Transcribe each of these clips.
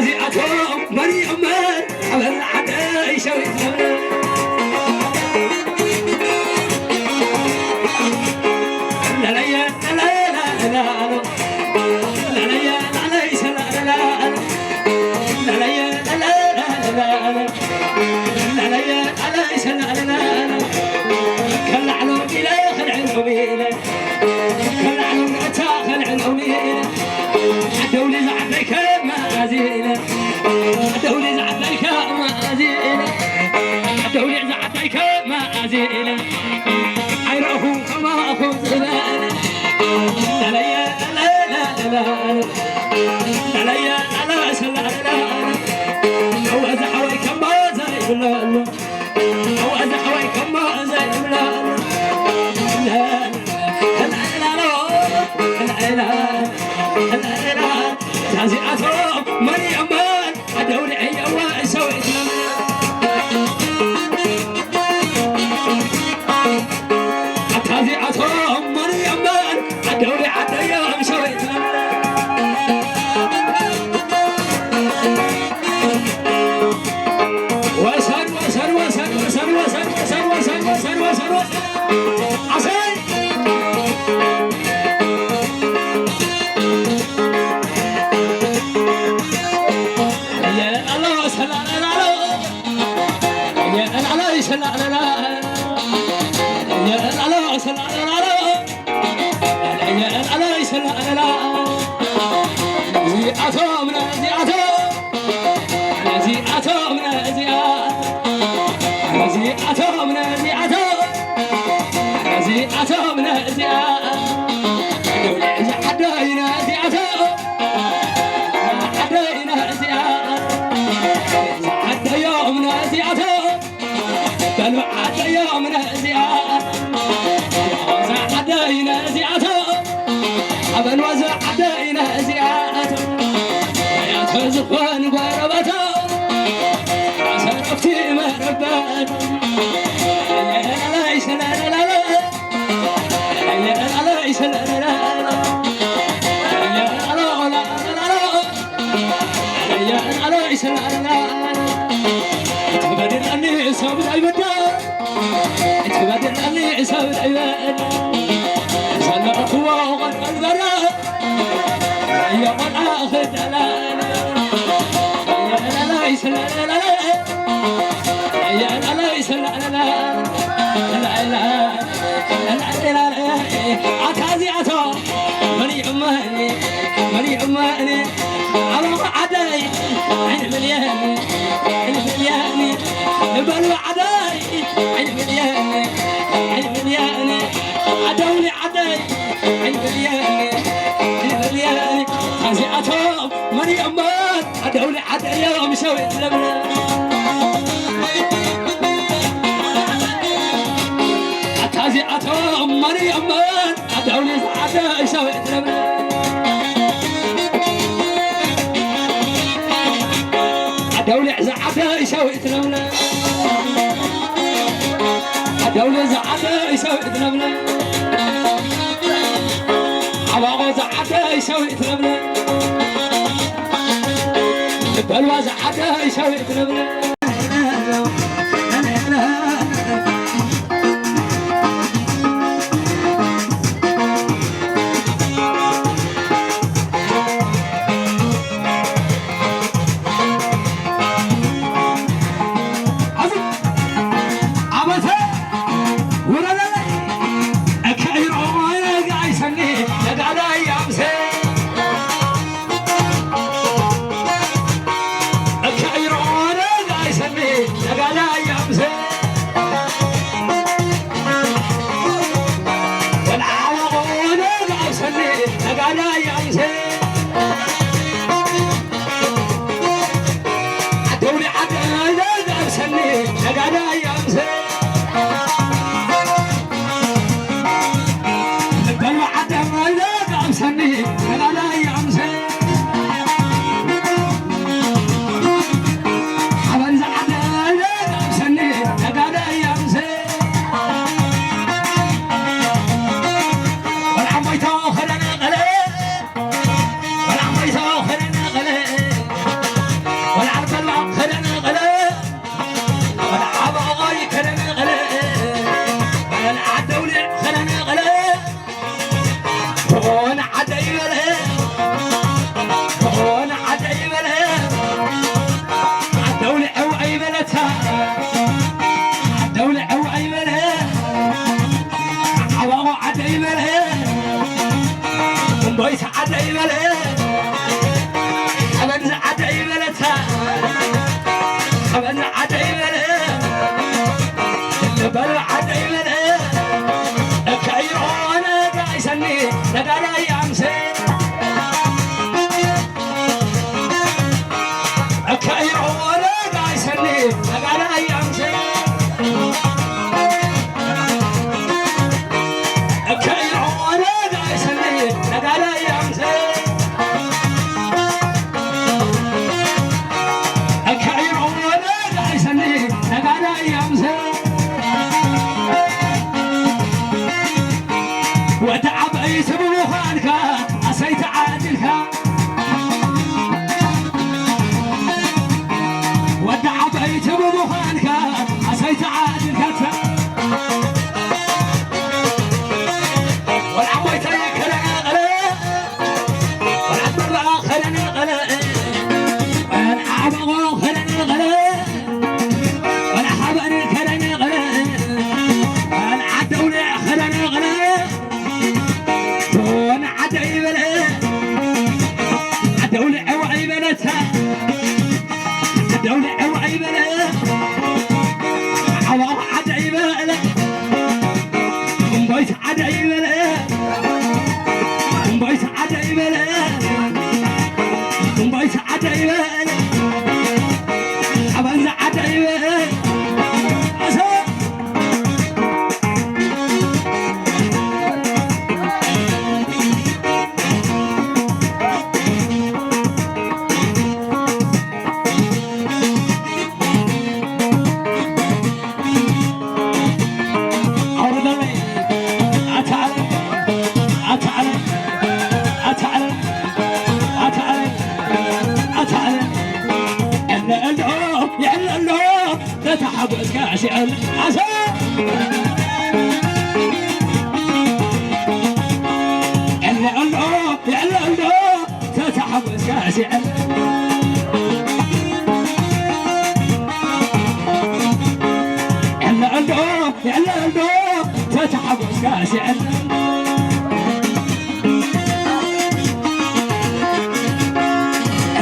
تعزياتهم مري أمان عمل عداي شويت لا لا يا لا لا لا لا لا يا لا ليس لا لا لا لا يا لا لا لا لا لا يا لا ليس لا لا كل علوم إلى خلع الأمينة كل علوم أتى خلع الأمينة دولي زعلك ما أزينة دولي زعلك ما أزينة دولي زعلك ما أزينة عيره كما أخذ لا لا يا لا لا لا لا لا يا لا سلا لا هو زحوي كما زي لا هو زحوي كما زي لا لا لا لا لا لا تعزياتهم مري أمان أدوري هي وسويت تعزياتهم مري أمان أدوري عديا سويت وسن وسن وسن وسن وسن وسن وسن وسن وسن وسن عسل لا لا لا يا الله لا لا لا يا الله لا لا زياتهم زياتهم زياتهم زياتهم زياتهم زياتهم زياتهم دولة حدينا زياتهم حدينا زياتهم حدينا زياتهم بل عاد يومنا زياد عدينا زيادهم أبن وزع عدينا زيادهم يا تزقون بربتهم صرفتي مربتهم يا ليس لا لا لا يا ليس لا لا لا يا لا لا لا يا ليس لا لا تبدل أني صوب العبادة تبدل أني صوب العبادة صلى أخوة وغن البراء يا من آخذ لا يا لا ليس لا لا لا يا لا ليس لا لا لا لا لا لا عتازيعته مني أماني مني أماني على عداي عين ملياني الملياني بلو عداي الملياني الملياني عدوني عداي الملياني الملياني خزيعتهم مري أمان عدوني عداي يوم سويت لبنا خزيعتهم مري أمان عدوني عداي سويت لبنا دولة زعفة يسوي تنمنا دولة زعفة يسوي تنمنا عواقو زعفة يسوي تنمنا بلوى زعفة يسوي تنمنا Gala بيت عادل كتب والعم يتريك خلنا غلا والعم بقى خلنا غلا والعم خلنا غلا والحبن خلنا غلا والعدولة خلنا غلا ونعدي بلا عدولة اوعي بلتها عدولة اوعي بلا عوض عدعي بلا بيت عدعي بلا بيت عدعي بلا بيت عدعي بلا أبنز عدعي بلا تحبس كاسي العسى إلا الله إلا الله تتحبس كاسي إلا الله إلا الله تتحبس كاسي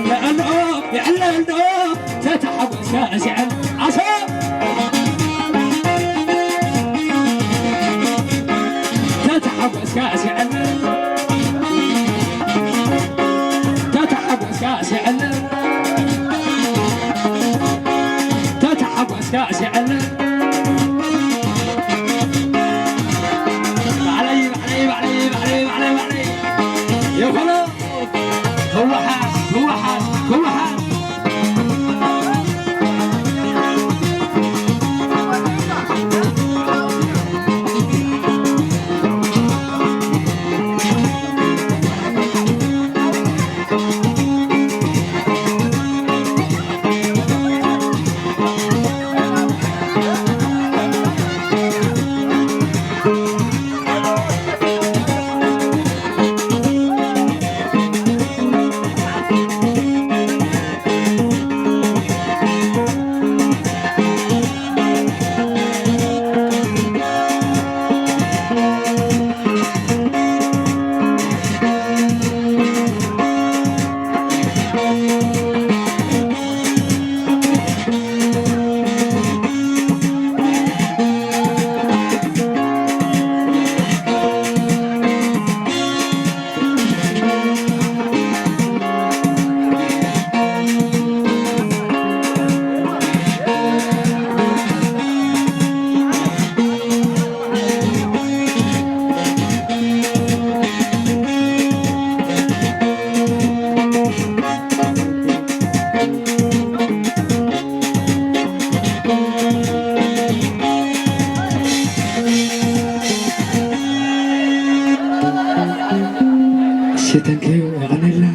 إلا الله إلا الله تتحبس كاسي عسى تتحبس كاسي تتحبس كاسي تتحبس كاسي علي علي علي علي علي علي يا خلاص هو حاس هو حاس هو حاس Thank you.